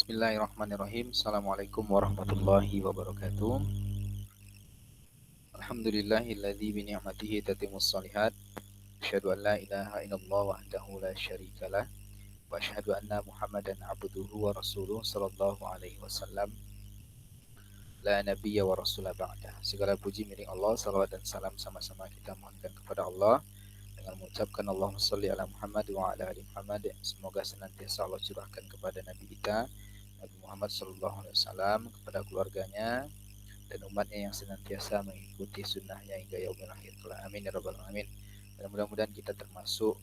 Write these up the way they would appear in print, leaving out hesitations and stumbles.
Bismillahirrahmanirrahim. Assalamualaikum warahmatullahi wabarakatuh. Alhamdulillahilladzi bi ni'matihi tatimmus shalihat. Asyhadu an la ilaha illallah wahdahu la syarikalah wa asyhadu anna Muhammadan abduhu wa rasuluh sallallahu alaihi wasallam. La nabiyya wa rasula ba'da. Segala puji milik Allah, salawat dan salam sama-sama kita mohonkan kepada Allah dengan mengucapkan Allahumma shalli ala Muhammad wa ala ali Muhammad. Semoga senantiasa Allah curahkan kepada Nabi kita Nabi Muhammad Sallallahu Alaihi Wasallam, kepada keluarganya dan umatnya yang senantiasa mengikuti sunnahnya hingga yaumil akhir. Amin ya rabbal alamin. Dan mudah-mudahan kita termasuk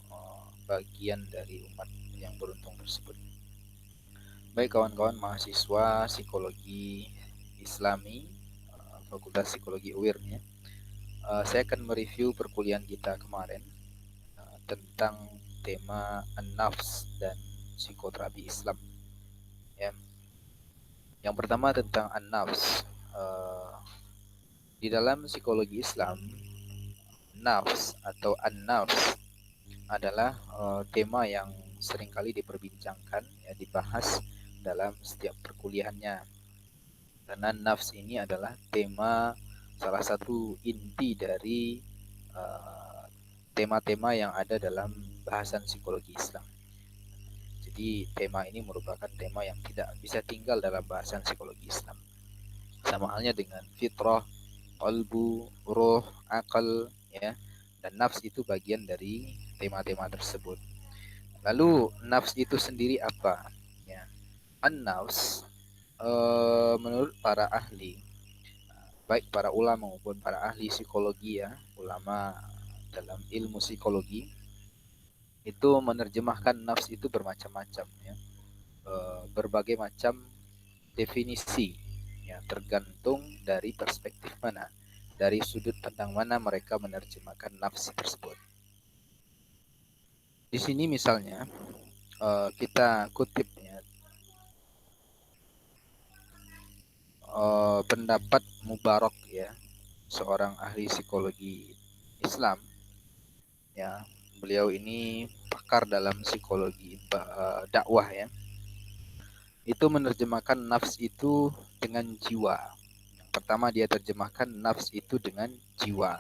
bagian dari umat yang beruntung tersebut. Baik kawan-kawan mahasiswa psikologi Islami Fakultas Psikologi UIR ya. Saya akan mereview perkuliahan kita kemarin tentang tema an-nafs dan psikoterapi Islam. Ya. Yang pertama tentang an-nafs. Di dalam psikologi Islam, nafs atau an-nafs adalah tema yang seringkali diperbincangkan, ya, dibahas dalam setiap perkuliahannya. Karena nafs ini adalah tema salah satu inti dari tema-tema yang ada dalam bahasan psikologi Islam. Jadi tema ini merupakan tema yang tidak bisa tinggal dalam bahasan psikologi Islam. Sama halnya dengan fitrah, qalbu, ruh, akal, ya, dan nafs itu bagian dari tema-tema tersebut. Lalu nafs itu sendiri apa? Ya, an-nafs menurut para ahli, baik para ulama maupun para ahli psikologi, ya, ulama dalam ilmu psikologi itu menerjemahkan nafs itu bermacam-macam, ya, berbagai macam definisi, ya, tergantung dari perspektif mana, dari sudut pandang mana mereka menerjemahkan nafs tersebut. Di sini misalnya kita kutip, ya, pendapat Mubarak, ya, seorang ahli psikologi Islam, ya, beliau ini pakar dalam psikologi dakwah, ya, itu menerjemahkan nafs itu dengan jiwa. Yang pertama dia terjemahkan nafs itu dengan jiwa.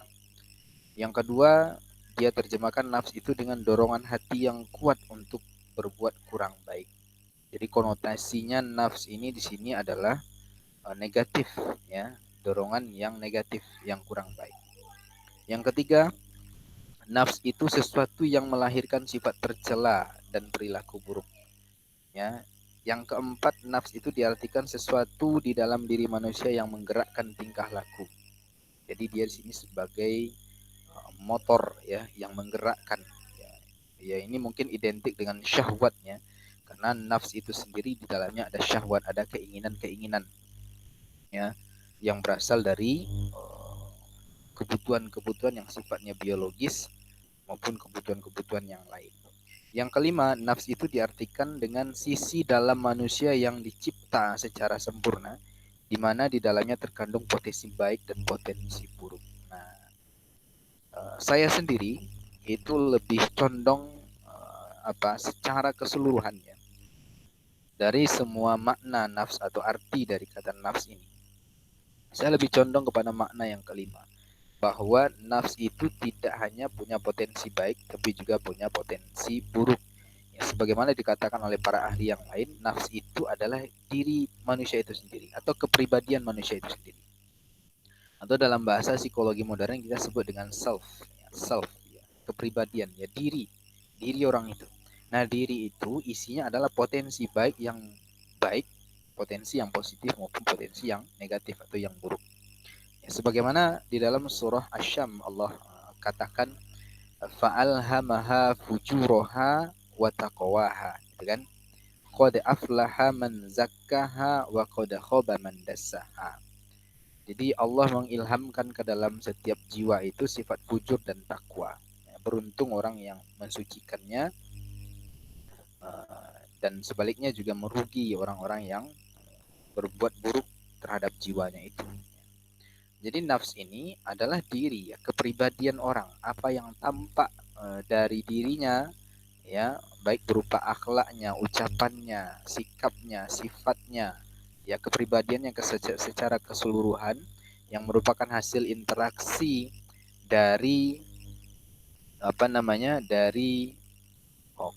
Yang kedua, dia terjemahkan nafs itu dengan dorongan hati yang kuat untuk berbuat kurang baik. Jadi konotasinya nafs ini di sini adalah negatif, ya, dorongan yang negatif, yang kurang baik. Yang ketiga, nafs itu sesuatu yang melahirkan sifat tercela dan perilaku buruk, ya. Yang keempat, nafs itu diartikan sesuatu di dalam diri manusia yang menggerakkan tingkah laku. Jadi dia di sini sebagai motor, ya, yang menggerakkan. Ya, ini mungkin identik dengan syahwatnya, karena nafs itu sendiri di dalamnya ada syahwat, ada keinginan-keinginan, ya, yang berasal dari kebutuhan-kebutuhan yang sifatnya biologis maupun kebutuhan-kebutuhan yang lain. Yang kelima, nafs itu diartikan dengan sisi dalam manusia yang dicipta secara sempurna, di mana di dalamnya terkandung potensi baik dan potensi buruk. Nah, saya sendiri itu lebih condong secara keseluruhannya dari semua makna nafs atau arti dari kata nafs ini. Saya lebih condong kepada makna yang kelima, bahwa nafs itu tidak hanya punya potensi baik, tapi juga punya potensi buruk. Ya, sebagaimana dikatakan oleh para ahli yang lain, nafs itu adalah diri manusia itu sendiri atau kepribadian manusia itu sendiri. Atau dalam bahasa psikologi modern kita sebut dengan self, ya, self, ya, kepribadian, ya, diri orang itu. Nah, diri itu isinya adalah potensi baik yang baik, potensi yang positif maupun potensi yang negatif atau yang buruk. Ya, sebagaimana di dalam surah Asy-Syam Allah katakan fa'alhamaha fujuraha wa taqwaha, gitu kan? Qad aflaha man zakkaha wa qad khaba man dassaha. Jadi Allah mengilhamkan ke dalam setiap jiwa itu sifat fujur dan takwa. Ya, beruntung orang yang mensucikannya, dan sebaliknya juga merugi orang-orang yang berbuat buruk terhadap jiwanya itu. Jadi nafs ini adalah diri, ya, kepribadian orang, apa yang tampak dari dirinya, ya, baik berupa akhlaknya, ucapannya, sikapnya, sifatnya, ya kepribadiannya secara keseluruhan yang merupakan hasil interaksi dari dari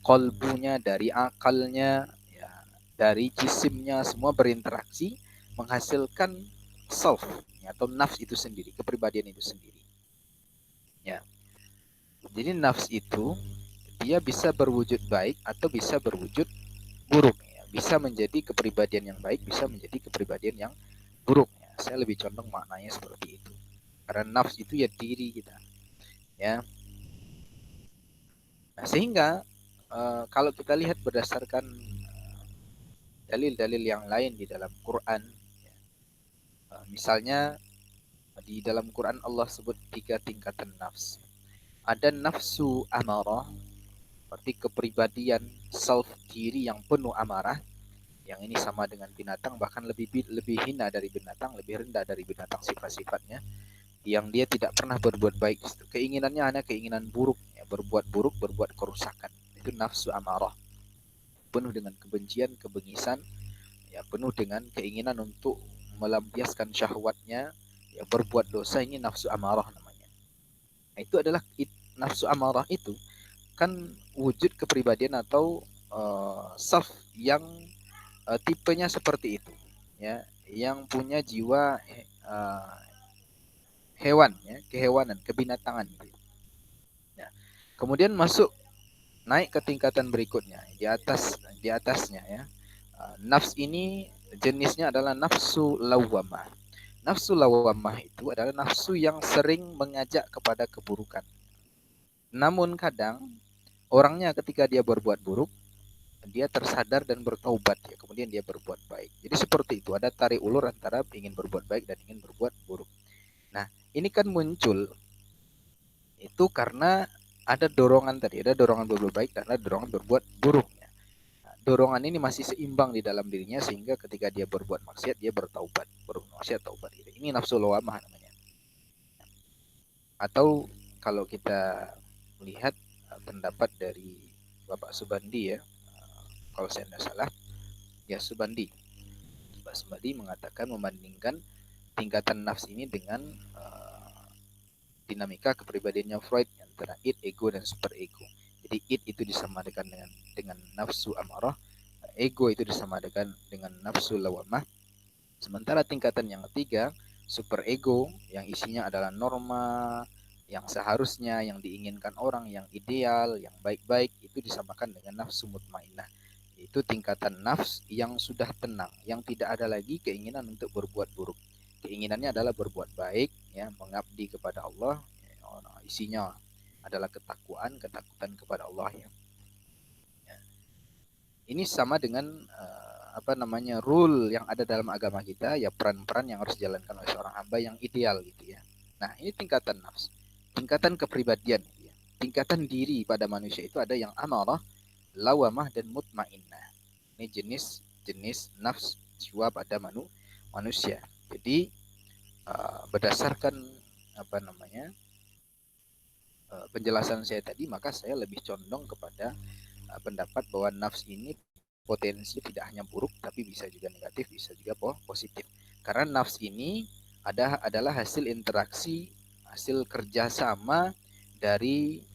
kolbunya, dari akalnya, ya, dari jisimnya, semua berinteraksi menghasilkan self, ya, atau nafs itu sendiri, kepribadian itu sendiri. Ya, jadi nafs itu dia bisa berwujud baik atau bisa berwujud buruk. Ya. Bisa menjadi kepribadian yang baik, bisa menjadi kepribadian yang buruk. Ya. Saya lebih condong maknanya seperti itu. Karena nafs itu ya diri kita. Ya. Nah, sehingga kalau kita lihat berdasarkan dalil-dalil yang lain di dalam Quran, ya, misalnya di dalam Quran Allah sebut 3 tingkatan nafs. Ada nafsu amarah, berarti kepribadian self diri yang penuh amarah, yang ini sama dengan binatang, bahkan lebih hina dari binatang, lebih rendah dari binatang sifat-sifatnya, yang dia tidak pernah berbuat baik, keinginannya hanya keinginan buruk, ya, berbuat buruk, berbuat kerusakan. Itu nafsu amarah, penuh dengan kebencian, kebengisan, ya, penuh dengan keinginan untuk melampiaskan syahwatnya, ya, berbuat dosa. Ini nafsu amarah namanya. Nah, itu adalah nafsu amarah itu kan wujud kepribadian atau self yang tipenya seperti itu, ya, yang punya jiwa hewan, ya, kehewanan, kebinatangan gitu. Ya. Kemudian masuk naik ke tingkatan berikutnya di atasnya, ya. Nafs ini jenisnya adalah nafsu lawamah. Nafsu lawamah itu adalah nafsu yang sering mengajak kepada keburukan. Namun kadang orangnya ketika dia berbuat buruk, dia tersadar dan bertaubat, ya, kemudian dia berbuat baik. Jadi seperti itu, ada tarik ulur antara ingin berbuat baik dan ingin berbuat buruk. Nah, ini kan muncul itu karena ada dorongan tadi, ada dorongan berbuat baik dan ada dorongan berbuat buruk. Nah, dorongan ini masih seimbang di dalam dirinya sehingga ketika dia berbuat maksiat dia bertaubat, berbuat maksiat taubat. Ini nafsu lawamah namanya. Atau kalau kita melihat pendapat dari Bapak Subandi, ya, kalau saya tidak salah, ya Subandi. Pak Subandi mengatakan membandingkan tingkatan nafs ini dengan dinamika kepribadiannya Freud antara id, ego, dan super ego. Jadi id itu disamakan dengan nafsu amarah, ego itu disamakan dengan nafsu lawamah. Sementara tingkatan yang ketiga, super ego, yang isinya adalah norma yang seharusnya, yang diinginkan orang, yang ideal, yang baik-baik, itu disamakan dengan nafsu mutmainnah. Itu tingkatan nafs yang sudah tenang, yang tidak ada lagi keinginan untuk berbuat buruk. Keinginannya adalah berbuat baik, ya, mengabdi kepada Allah. Isinya adalah ketakutan kepada Allah, ya. Ini sama dengan rule yang ada dalam agama kita, ya, peran-peran yang harus dijalankan oleh seorang hamba yang ideal gitu, ya. Nah, ini tingkatan nafs, tingkatan kepribadian, ya. Tingkatan diri pada manusia itu ada yang amarah, lawamah, dan mutmainnah. Ini jenis nafs jiwa pada manusia. Jadi berdasarkan penjelasan saya tadi, maka saya lebih condong kepada pendapat bahwa nafs ini potensi tidak hanya buruk tapi bisa juga negatif, bisa juga positif. Karena nafs ini adalah hasil interaksi, hasil kerjasama dari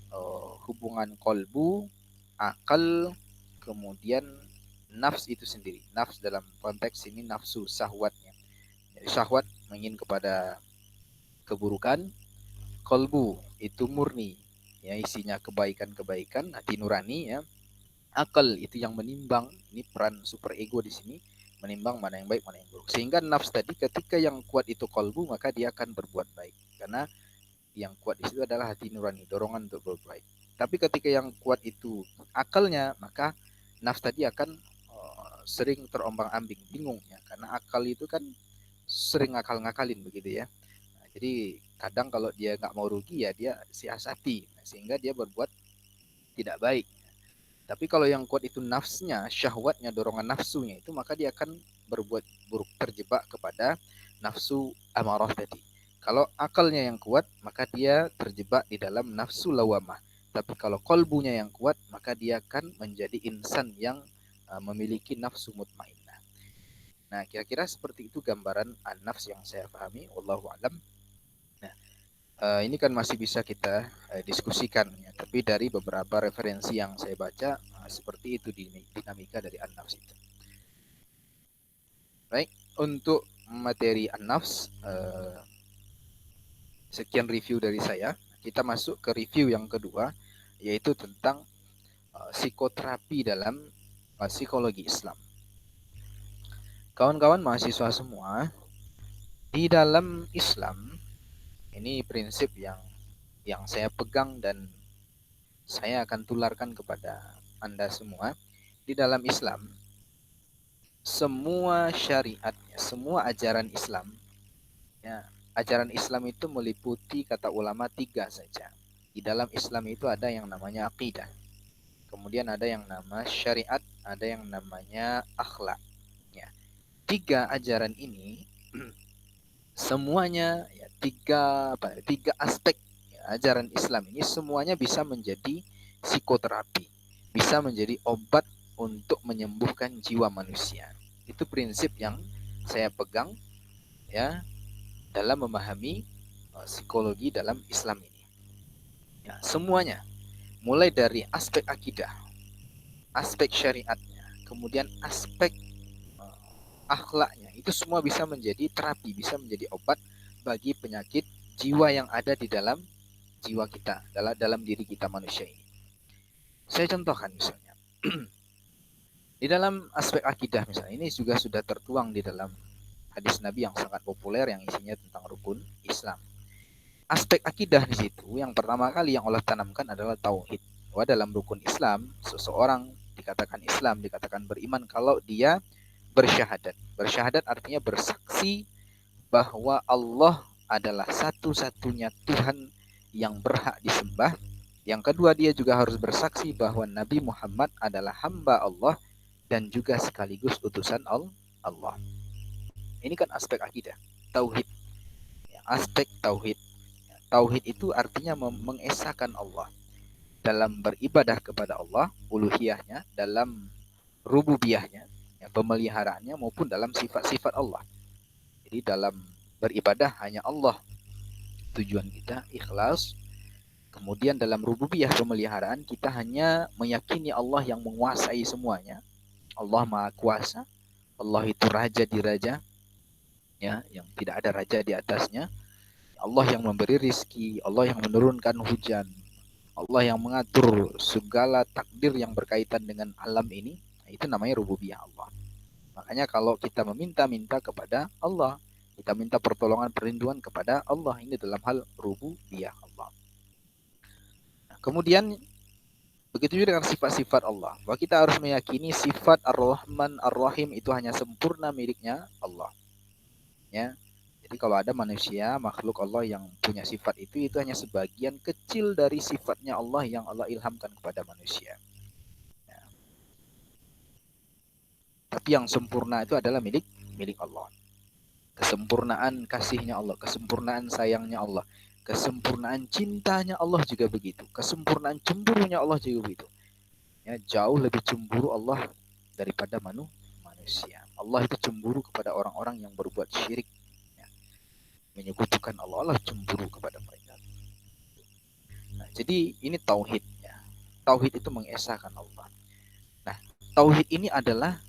hubungan kolbu, akal, kemudian nafs itu sendiri. Nafs dalam konteks ini nafsu syahwatnya. Jadi syahwat ingin kepada keburukan, kolbu itu murni, ya, isinya kebaikan-kebaikan, hati nurani, ya. Akal itu yang menimbang, ini peran super ego di sini, menimbang mana yang baik, mana yang buruk. Sehingga nafs tadi ketika yang kuat itu kolbu, maka dia akan berbuat baik. Karena yang kuat di situ adalah hati nurani, dorongan untuk berbuat baik. Tapi ketika yang kuat itu akalnya, maka nafs tadi akan sering terombang-ambing, bingung, ya. Karena akal itu kan sering ngakal-ngakalin begitu, ya. Nah, jadi kadang kalau dia nggak mau rugi, ya dia siasati, sehingga dia berbuat tidak baik. Tapi kalau yang kuat itu nafsnya, syahwatnya, dorongan nafsunya itu, maka dia akan berbuat buruk, terjebak kepada nafsu amarah tadi. Kalau akalnya yang kuat, maka dia terjebak di dalam nafsu lawamah. Tapi kalau kolbunya yang kuat, maka dia akan menjadi insan yang memiliki nafsu mutmainnah. Nah, kira-kira seperti itu gambaran an-nafs yang saya pahami. Wallahu alam. Nah, ini kan masih bisa kita diskusikan, ya. Tapi dari beberapa referensi yang saya baca, seperti itu dinamika dari an-nafs itu. Baik, untuk materi an-nafs, sekian review dari saya. Kita masuk ke review yang kedua, yaitu tentang psikoterapi dalam psikologi Islam. Kawan-kawan mahasiswa semua, di dalam Islam, ini prinsip yang saya pegang dan saya akan tularkan kepada Anda semua. Di dalam Islam, semua syariatnya, semua ajaran Islam, ya, ajaran Islam itu meliputi kata ulama 3 saja. Di dalam Islam itu ada yang namanya akidah, kemudian ada yang nama syariat, ada yang namanya akhlak. Ya. 3 ajaran ini semuanya, ya, tiga aspek, ya, ajaran Islam ini semuanya bisa menjadi psikoterapi, bisa menjadi obat untuk menyembuhkan jiwa manusia. Itu prinsip yang saya pegang, ya, dalam memahami psikologi dalam Islam ini. Ya, semuanya, mulai dari aspek akidah, aspek syariatnya, kemudian aspek akhlaknya, itu semua bisa menjadi terapi, bisa menjadi obat bagi penyakit jiwa yang ada di dalam jiwa kita, dalam diri kita manusia ini. Saya contohkan misalnya, di dalam aspek akidah misalnya, ini juga sudah tertuang di dalam hadis Nabi yang sangat populer yang isinya tentang rukun Islam. Aspek akidah di situ, yang pertama kali yang Allah tanamkan adalah tauhid. Bahwa dalam rukun Islam, seseorang dikatakan Islam, dikatakan beriman kalau dia bersyahadat. Bersyahadat artinya bersaksi bahwa Allah adalah satu-satunya Tuhan yang berhak disembah. Yang kedua, dia juga harus bersaksi bahwa Nabi Muhammad adalah hamba Allah dan juga sekaligus utusan Allah. Ini kan aspek akidah, tauhid. Aspek tauhid. Tauhid itu artinya mengesahkan Allah dalam beribadah kepada Allah, uluhiyahnya, dalam rububiyahnya, ya, pemeliharaannya, maupun dalam sifat-sifat Allah. Jadi dalam beribadah hanya Allah tujuan kita, ikhlas. Kemudian dalam rububiyah, pemeliharaan, kita hanya meyakini Allah yang menguasai semuanya. Allah Maha Kuasa, Allah itu raja di raja, ya, yang tidak ada raja di atasnya. Allah yang memberi rizki, Allah yang menurunkan hujan, Allah yang mengatur segala takdir yang berkaitan dengan alam ini. Itu namanya rububiyah Allah. Makanya kalau kita meminta-minta kepada Allah, kita minta pertolongan, perlindungan kepada Allah, ini dalam hal rububiyah Allah. Nah, kemudian begitu juga dengan sifat-sifat Allah, bahwa kita harus meyakini sifat Ar-Rahman Ar-Rahim itu hanya sempurna miliknya Allah. Ya. Jadi kalau ada manusia, makhluk Allah yang punya sifat itu hanya sebagian kecil dari sifatnya Allah yang Allah ilhamkan kepada manusia. Ya. Tapi yang sempurna itu adalah milik Allah. Kesempurnaan kasihnya Allah, kesempurnaan sayangnya Allah, kesempurnaan cintanya Allah juga begitu, kesempurnaan cemburunya Allah juga begitu. Ya, jauh lebih cemburu Allah daripada manusia. Allah itu cemburu kepada orang-orang yang berbuat syirik, menyekutukan Allah. Allah cemburu kepada mereka. Nah, jadi ini tauhid, ya. Tauhid itu mengesahkan Allah. Nah, tauhid ini adalah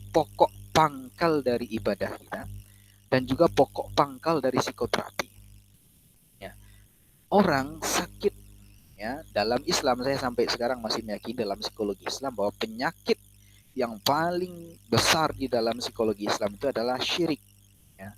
pokok pangkal dari ibadah kita dan juga pokok pangkal dari psikoterapi. Ya. Orang sakit, ya, dalam Islam, saya sampai sekarang masih meyakini dalam psikologi Islam bahwa penyakit yang paling besar di dalam psikologi Islam itu adalah syirik, ya,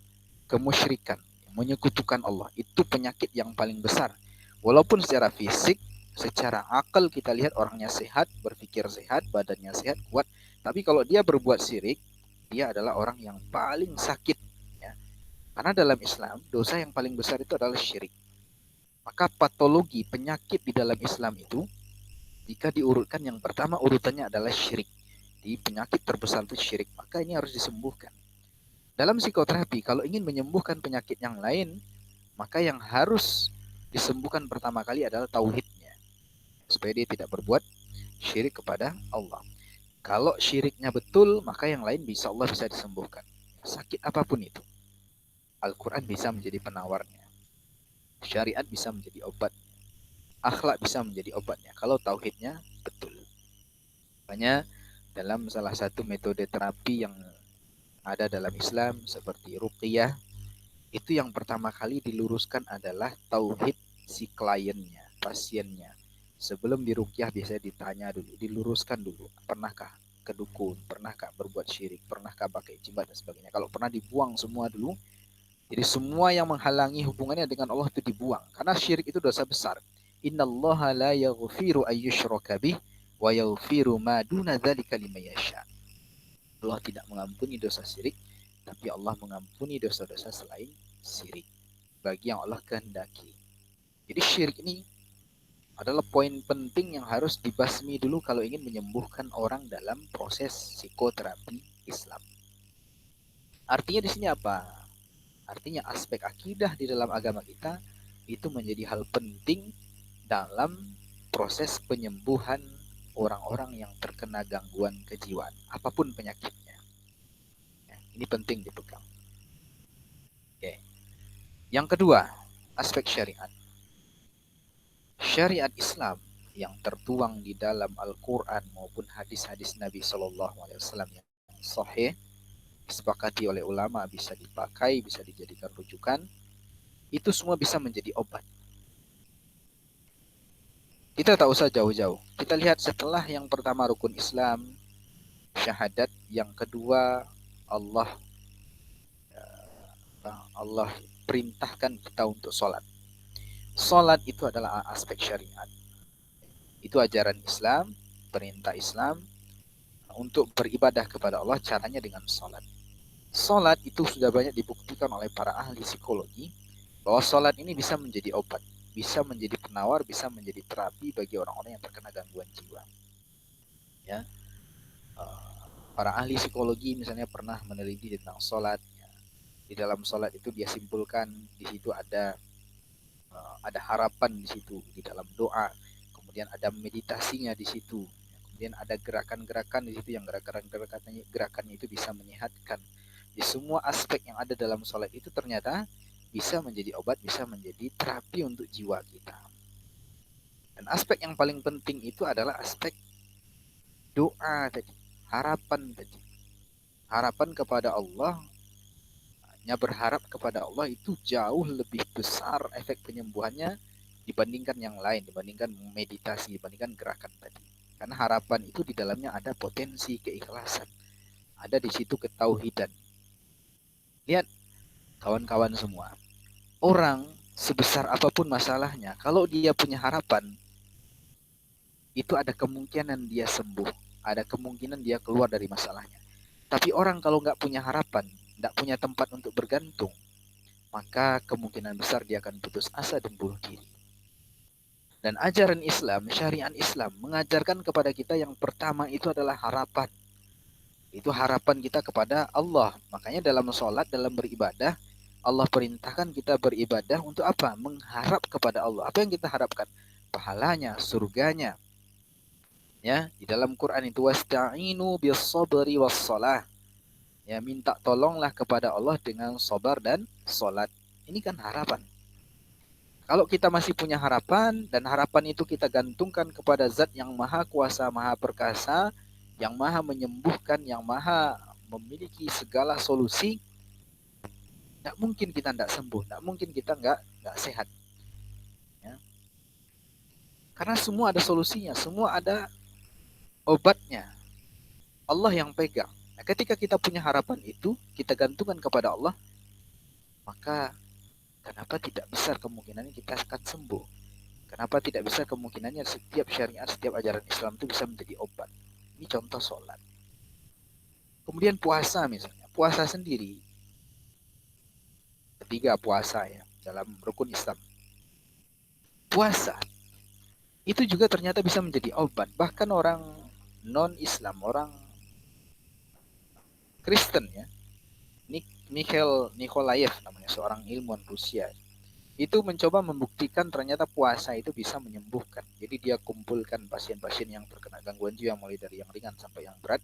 kemusyrikan, menyekutukan Allah. Itu penyakit yang paling besar. Walaupun secara fisik, secara akal kita lihat orangnya sehat, berpikir sehat, badannya sehat, kuat, tapi kalau dia berbuat syirik, dia adalah orang yang paling sakit, ya. Karena dalam Islam, dosa yang paling besar itu adalah syirik. Maka patologi penyakit di dalam Islam itu, jika diurutkan, yang pertama urutannya adalah syirik. Di penyakit terbesar itu syirik, maka ini harus disembuhkan. Dalam psikoterapi, kalau ingin menyembuhkan penyakit yang lain, maka yang harus disembuhkan pertama kali adalah tauhidnya. supaya dia tidak berbuat syirik kepada Allah. Kalau syiriknya betul, maka yang lain Allah bisa disembuhkan. Sakit apapun itu, Al-Quran bisa menjadi penawarnya. Syariat bisa menjadi obat. Akhlak bisa menjadi obatnya. Kalau tauhidnya betul. Makanya dalam salah satu metode terapi yang ada dalam Islam seperti ruqyah, itu yang pertama kali diluruskan adalah tauhid si kliennya, pasiennya. Sebelum diruqyah biasanya ditanya dulu, diluruskan dulu. Pernahkah ke dukun? Pernahkah berbuat syirik? Pernahkah pakai jimat dan sebagainya? Kalau pernah, dibuang semua dulu. Jadi semua yang menghalangi hubungannya dengan Allah itu dibuang. Karena syirik itu dosa besar. Innallaha la yaghfiru ayyushraka bih wa yaghfiru ma duna dzalika liman yasha. Allah tidak mengampuni dosa syirik, tapi Allah mengampuni dosa-dosa selain syirik bagi yang Allah kehendaki. Jadi syirik ini adalah poin penting yang harus dibasmi dulu kalau ingin menyembuhkan orang dalam proses psikoterapi Islam. Artinya di sini apa? Artinya aspek akidah di dalam agama kita itu menjadi hal penting dalam proses penyembuhan orang-orang yang terkena gangguan kejiwaan, apapun penyakitnya. Ya, ini penting dipegang. Oke. Yang kedua, aspek syariat. Syariat Islam yang tertuang di dalam Al-Quran maupun hadis-hadis Nabi Shallallahu Alaihi Wasallam yang sahih, disepakati oleh ulama, bisa dipakai, bisa dijadikan rujukan, itu semua bisa menjadi obat. Kita tak usah jauh-jauh. Kita lihat setelah yang pertama rukun Islam, syahadat, yang kedua Allah perintahkan kita untuk sholat. Sholat itu adalah aspek syariat. Itu ajaran Islam, perintah Islam untuk beribadah kepada Allah, caranya dengan sholat. Sholat itu sudah banyak dibuktikan oleh para ahli psikologi bahwa sholat ini bisa menjadi obat, bisa menjadi penawar, bisa menjadi terapi bagi orang-orang yang terkena gangguan jiwa. Ya, para ahli psikologi misalnya pernah meneliti tentang sholat. Di dalam sholat itu dia simpulkan di situ ada harapan di situ di dalam doa, kemudian ada meditasinya di situ, kemudian ada gerakan-gerakan di situ yang gerakannya itu bisa menyehatkan. Di semua aspek yang ada dalam sholat itu ternyata bisa menjadi obat, bisa menjadi terapi untuk jiwa kita. Dan aspek yang paling penting itu adalah aspek doa tadi, harapan tadi. Harapan kepada Allah, hanya berharap kepada Allah itu jauh lebih besar efek penyembuhannya dibandingkan yang lain, dibandingkan meditasi, dibandingkan gerakan tadi. Karena harapan itu di dalamnya ada potensi keikhlasan, ada di situ ketauhidan. Lihat kawan-kawan semua, orang sebesar apapun masalahnya, kalau dia punya harapan, itu ada kemungkinan dia sembuh, ada kemungkinan dia keluar dari masalahnya. Tapi orang kalau nggak punya harapan, nggak punya tempat untuk bergantung, maka kemungkinan besar dia akan putus asa dan bunuh diri. Dan ajaran Islam, syariat Islam mengajarkan kepada kita yang pertama itu adalah harapan. Itu harapan kita kepada Allah. Makanya dalam sholat, dalam beribadah, Allah perintahkan kita beribadah untuk apa? Mengharap kepada Allah. Apa yang kita harapkan? Pahalanya, surganya. Ya, di dalam Quran itu wasta'inu bis-sabri was-shalah. Ya, minta tolonglah kepada Allah dengan sabar dan sholat. Ini kan harapan. Kalau kita masih punya harapan, dan harapan itu kita gantungkan kepada zat yang maha kuasa, maha perkasa, yang maha menyembuhkan, yang maha memiliki segala solusi, tidak mungkin kita tidak sembuh, tidak mungkin kita nggak sehat. Ya. Karena semua ada solusinya, semua ada obatnya. Allah yang pegang. Nah, ketika kita punya harapan itu, kita gantungkan kepada Allah, maka kenapa tidak besar kemungkinannya kita akan sembuh? Kenapa tidak bisa kemungkinannya setiap syariat, setiap ajaran Islam itu bisa menjadi obat? Ini contoh sholat. Kemudian puasa misalnya. Puasa sendiri. Ketiga puasa ya dalam rukun Islam. Puasa itu juga ternyata bisa menjadi obat. Bahkan orang non-Islam, orang Kristen ya. Mikhail Nikolaev namanya, seorang ilmuwan Rusia. itu mencoba membuktikan ternyata puasa itu bisa menyembuhkan. Jadi dia kumpulkan pasien-pasien yang terkena gangguan jiwa mulai dari yang ringan sampai yang berat.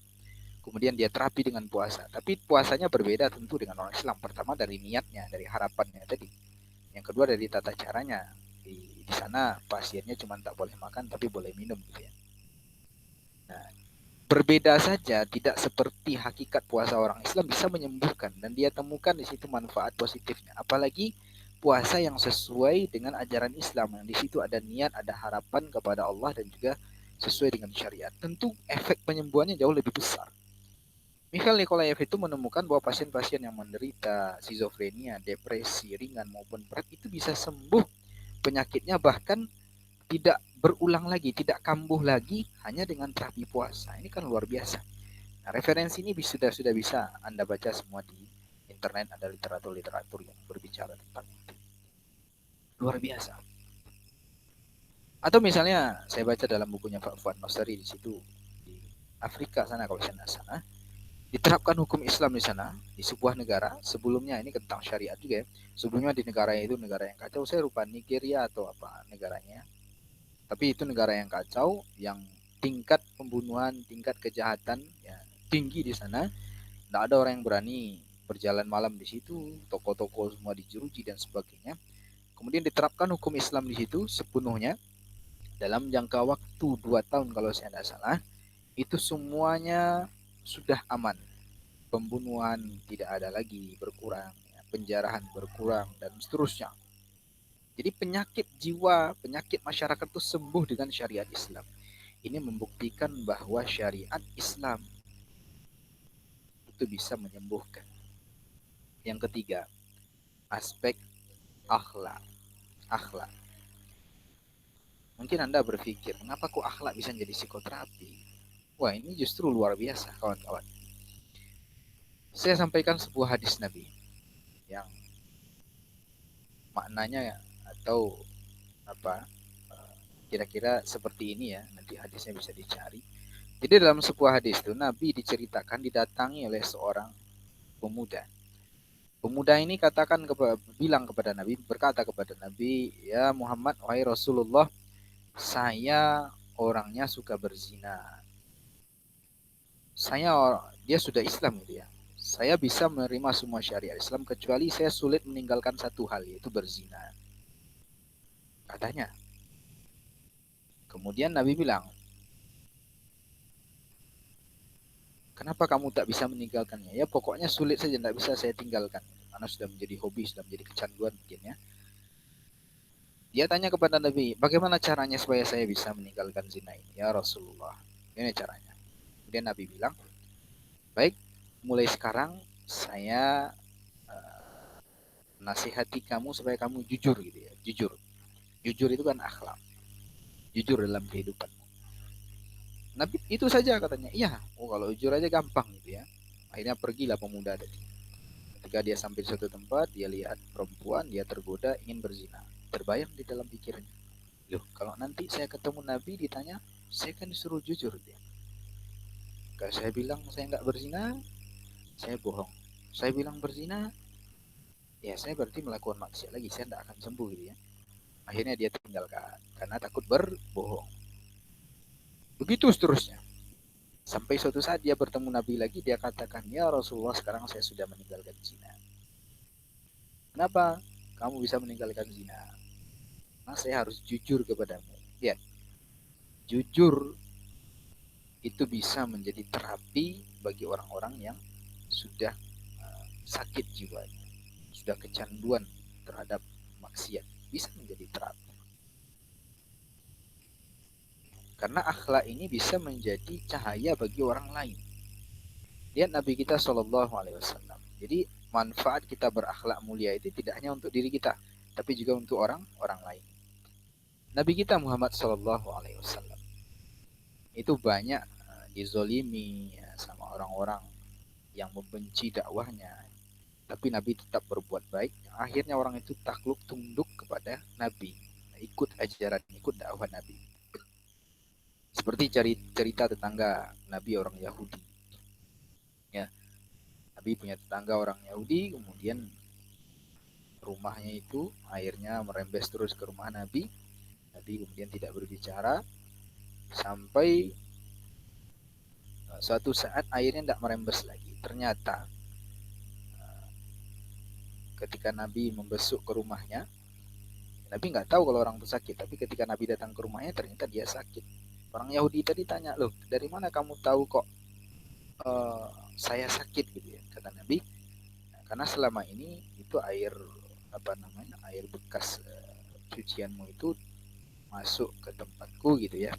Kemudian dia terapi dengan puasa. Tapi puasanya berbeda tentu dengan orang Islam. Pertama dari niatnya, dari harapannya tadi. Yang kedua dari tata caranya. Di sana pasiennya cuma tak boleh makan tapi boleh minum gitu ya. Nah, berbeda saja, tidak seperti hakikat puasa orang Islam bisa menyembuhkan dan dia temukan di situ manfaat positifnya. Apalagi puasa yang sesuai dengan ajaran Islam yang di situ ada niat, ada harapan kepada Allah dan juga sesuai dengan syariat. Tentu efek penyembuhannya jauh lebih besar. Mikhail Nikolaev itu menemukan bahwa pasien-pasien yang menderita skizofrenia, depresi ringan maupun berat itu bisa sembuh penyakitnya, bahkan tidak berulang lagi, tidak kambuh lagi hanya dengan terapi puasa. Ini kan luar biasa. Nah, referensi ini sudah bisa Anda baca semua di internet, ada literatur-literatur yang berbicara tentang itu. Luar biasa. Atau misalnya saya baca dalam bukunya Pak Fuad Nosari di situ di Afrika sana kalau saya tidak salah, diterapkan hukum Islam di sana di sebuah negara. Sebelumnya ini tentang syariat juga ya. Sebelumnya di negara itu negara yang kacau, saya lupa Nigeria atau apa negaranya. Tapi itu negara yang kacau, yang tingkat pembunuhan, tingkat kejahatan ya, tinggi di sana. Tidak ada orang yang berani berjalan malam di situ, toko-toko semua dijeruji dan sebagainya. Kemudian diterapkan hukum Islam di situ sepenuhnya dalam jangka waktu 2 tahun kalau saya tidak salah. Itu semuanya sudah aman. Pembunuhan tidak ada lagi, berkurang, ya, penjarahan berkurang dan seterusnya. Jadi penyakit jiwa, penyakit masyarakat itu sembuh dengan syariat Islam. Ini membuktikan bahwa syariat Islam itu bisa menyembuhkan. Yang ketiga, aspek akhlak. Akhlak. Mungkin Anda berpikir, kenapa kok akhlak bisa jadi psikoterapi? Wah, ini justru luar biasa, kawan-kawan. Saya sampaikan sebuah hadis Nabi yang maknanya atau apa kira-kira seperti ini ya, nanti hadisnya bisa dicari. Jadi dalam sebuah hadis itu Nabi diceritakan didatangi oleh seorang pemuda. Pemuda ini bilang kepada Nabi, berkata kepada Nabi, ya Muhammad, wahai Rasulullah, saya orangnya suka berzina. Dia sudah Islam gitu ya. Saya bisa menerima semua syariat Islam kecuali saya sulit meninggalkan satu hal, yaitu berzina. Katanya. Kemudian Nabi bilang, kenapa kamu tak bisa meninggalkannya? Ya pokoknya sulit saja, tidak bisa saya tinggalkan. Karena sudah menjadi hobi, sudah menjadi kecanduan mungkin ya. Dia tanya kepada Nabi, bagaimana caranya supaya saya bisa meninggalkan zina ini? Ya Rasulullah, ini caranya. Kemudian Nabi bilang, baik, mulai sekarang saya nasihati kamu supaya kamu jujur gitu ya. Jujur. Jujur itu kan akhlak. Jujur dalam kehidupan. Nabi itu saja katanya. Iya, kalau jujur aja gampang gitu ya. Akhirnya pergilah pemuda tadi. Ketika dia sampai di suatu tempat, dia lihat perempuan, dia tergoda ingin berzina. Terbayang di dalam pikirannya. Loh, kalau nanti saya ketemu Nabi ditanya, saya kan disuruh jujur dia. Kalau saya bilang saya nggak berzina, saya bohong. Saya bilang berzina, ya saya berarti melakukan maksiat lagi. Saya tidak akan sembuh gitu ya. Akhirnya dia tinggalkan karena takut berbohong. Begitu seterusnya. Sampai suatu saat dia bertemu Nabi lagi, dia katakan, ya Rasulullah, sekarang saya sudah meninggalkan zina. Kenapa kamu bisa meninggalkan zina? Nah, saya harus jujur kepadamu. Lihat, jujur itu bisa menjadi terapi bagi orang-orang yang sudah sakit jiwanya, sudah kecanduan terhadap maksiat, bisa menjadi terapi. Karena akhlak ini bisa menjadi cahaya bagi orang lain. Lihat Nabi kita Shallallahu Alaihi Wasallam. Jadi manfaat kita berakhlak mulia itu tidak hanya untuk diri kita, tapi juga untuk orang lain. Nabi kita Muhammad Shallallahu Alaihi Wasallam itu banyak dizolimi ya, sama orang-orang yang membenci dakwahnya. Tapi Nabi tetap berbuat baik. Akhirnya orang itu takluk tunduk kepada Nabi, ikut ajaran, ikut dakwah Nabi. Seperti cerita tetangga Nabi orang Yahudi. Ya, Nabi punya tetangga orang Yahudi, kemudian rumahnya itu airnya merembes terus ke rumah Nabi. Nabi kemudian tidak berbicara sampai suatu saat airnya tidak merembes lagi. Ternyata ketika Nabi membesuk ke rumahnya, Nabi nggak tahu kalau orang itu sakit, tapi ketika Nabi datang ke rumahnya ternyata dia sakit. Orang Yahudi tadi tanya, loh dari mana kamu tahu kok saya sakit gitu ya? Kata Nabi, nah, karena selama ini itu air air bekas cucianmu itu masuk ke tempatku gitu ya.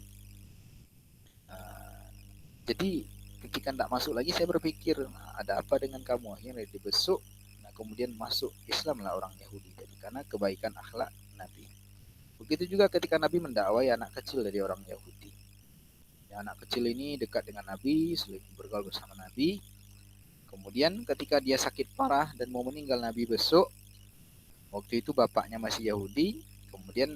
Jadi ketika tidak masuk lagi saya berpikir, nah, ada apa dengan kamu? Akhirnya dibesuk. Nah kemudian masuk Islam lah orang Yahudi tadi karena kebaikan akhlak Nabi. Begitu juga ketika Nabi mendakwai anak kecil dari orang Yahudi. Ya, anak kecil ini dekat dengan Nabi, sering bergaul bersama Nabi. Kemudian ketika dia sakit parah dan mau meninggal, Nabi besuk. Waktu itu bapaknya masih Yahudi. Kemudian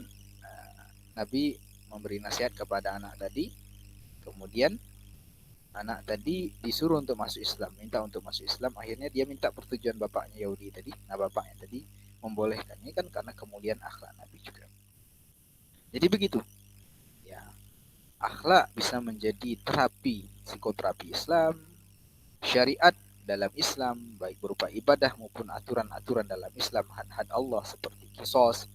Nabi memberi nasihat kepada anak tadi. Kemudian anak tadi disuruh untuk masuk Islam, minta untuk masuk Islam. Akhirnya dia minta persetujuan bapaknya Yahudi tadi. Nah bapaknya tadi membolehkan. Ini kan karena kemudian akhlak Nabi juga. Jadi begitu. Ya, akhlak bisa menjadi terapi, psikoterapi Islam, syariat dalam Islam, baik berupa ibadah maupun aturan-aturan dalam Islam, had-had Allah seperti kisos,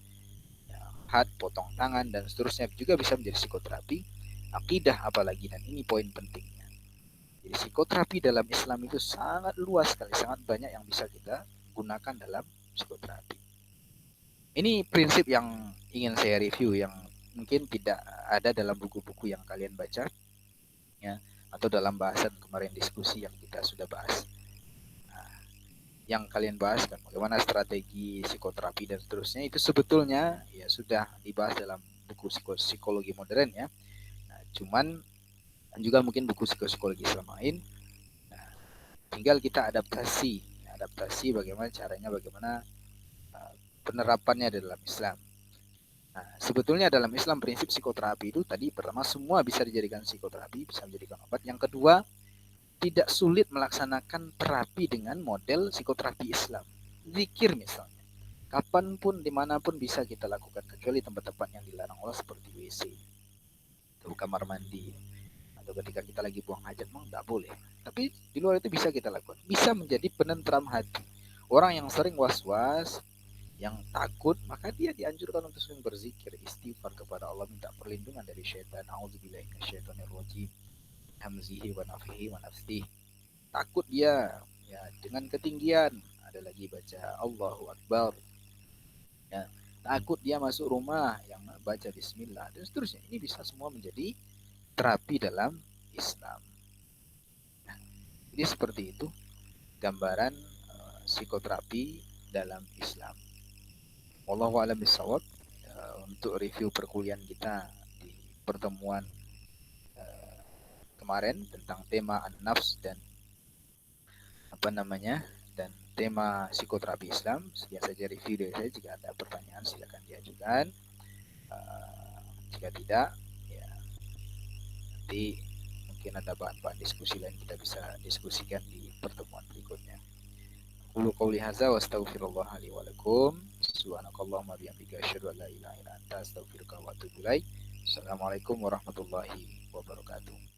ya, had, potong tangan, dan seterusnya juga bisa menjadi psikoterapi. Akidah apalagi, dan ini poin pentingnya. Jadi psikoterapi dalam Islam itu sangat luas sekali, sangat banyak yang bisa kita gunakan dalam psikoterapi. Ini prinsip yang ingin saya review, yang mungkin tidak ada dalam buku-buku yang kalian baca, ya, atau dalam bahasan kemarin diskusi yang kita sudah bahas. Nah, yang kalian bahas kan bagaimana strategi psikoterapi dan seterusnya itu sebetulnya ya sudah dibahas dalam buku psikologi modern ya. Nah, cuman juga mungkin buku psikologi Islam lain. Nah, tinggal kita adaptasi bagaimana caranya, bagaimana penerapannya dalam Islam. Nah, sebetulnya dalam Islam prinsip psikoterapi itu tadi pertama semua bisa dijadikan psikoterapi, bisa menjadikan obat. Yang kedua, tidak sulit melaksanakan terapi dengan model psikoterapi Islam. Zikir misalnya. Kapanpun, dimanapun bisa kita lakukan. Kecuali tempat-tempat yang dilarang Allah seperti WC. Atau kamar mandi. Atau ketika kita lagi buang hajat, memang tidak boleh. Tapi di luar itu bisa kita lakukan. Bisa menjadi penentram hati. Orang yang sering was-was, yang takut, maka dia dianjurkan untuk sering berzikir, istighfar kepada Allah, minta perlindungan dari syaitan. A'udzubillahi minasyaitonirrajim. Hamzihi wa nafihi wa nafsihi. Takut dia ya dengan ketinggian, ada lagi baca Allahu Akbar. Ya, takut dia masuk rumah yang baca bismillah dan seterusnya. Ini bisa semua menjadi terapi dalam Islam. Nah, jadi seperti itu gambaran psikoterapi dalam Islam. Wallahu a'lam bishawab. Untuk review perkuliahan kita di pertemuan kemarin tentang tema an-nafs dan dan tema psikoterapi Islam. Sekian saja review dari saya. Jika ada pertanyaan silakan diajukan. Jika tidak, ya nanti mungkin ada bahan-bahan diskusi lain kita bisa diskusikan di pertemuan berikutnya. Qulu qouli hadza wa astaghfirullah li wa lakum. Subhanakallahumma bihamdika asyhadu an la ilaha illa anta astaghfiruka wa atubu ilaik. Assalamualaikum warahmatullahi wabarakatuh.